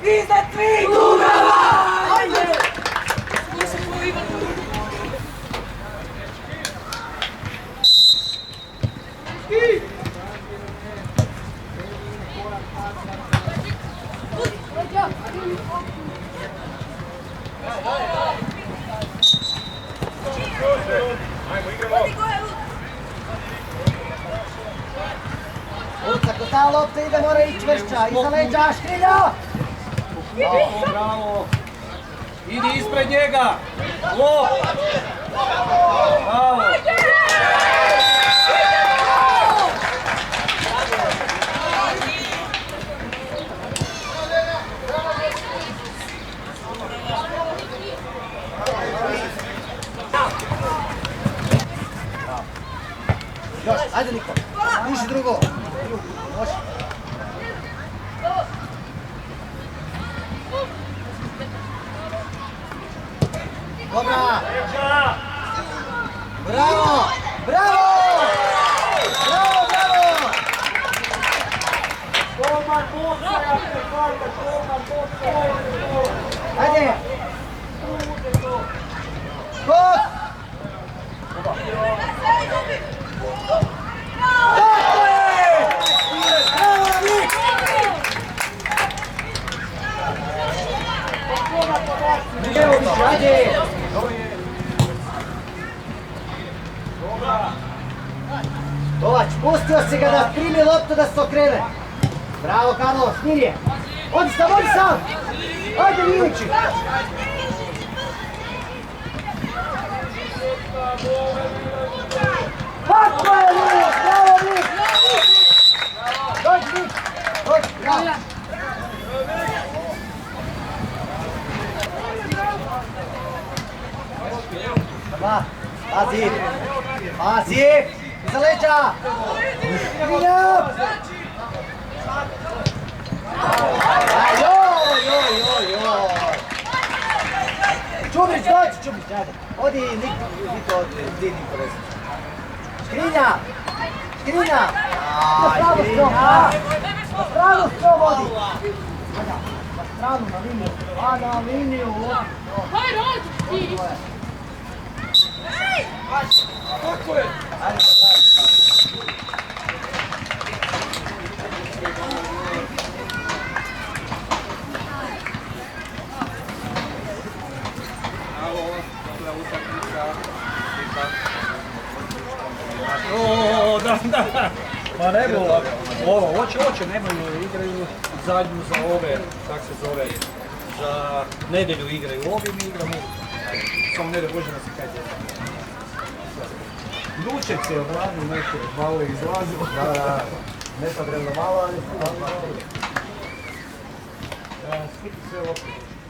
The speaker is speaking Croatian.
Iznad svih Dubrava! Ajde! Ako ta lopta ide, mora ići čvršća, iza leđa, Škrilja! Bravo, bravo! Idi ispred njega! Lop! Bravo! Još, ajde Niko, niži drugo. Može. Dobra! Bravo! Bravo! Bravo, bravo! Ajde! Skok! Tako je! Bravo, Nik! Evo više, ajde! Tovač, pustio si ga da primi loptu da se okrene. Bravo, Karlo, Smilje. Odi sam, odi sam! Ajde, Milići! Tako je, Miloš! Bravo, Nik! Dođi, Nik! Dođi, bravo! Dva, pazi! Pazi! Iza leđa! Milja! Čubrić, dođi, Čubrić, ajde! Odi, Niko, odi, Niko, vezi. Škrinja! Škrinja! Na stranu strom, na stranu strom vodi! Na stranu, na liniju, a na liniju! Hajde, odi ti! Tako je! Ajde, Da. Pa ne bilo, hoće, nemaju, igraju zadnju za ove, tak se zove, za nedjelju igraju ovi, mi igramo samo ne da Bože nas i kaj djeta. Duček se obradio, neke malo je izlazilo. Da, nepodrebno malo, ali... Skiti sve lopte.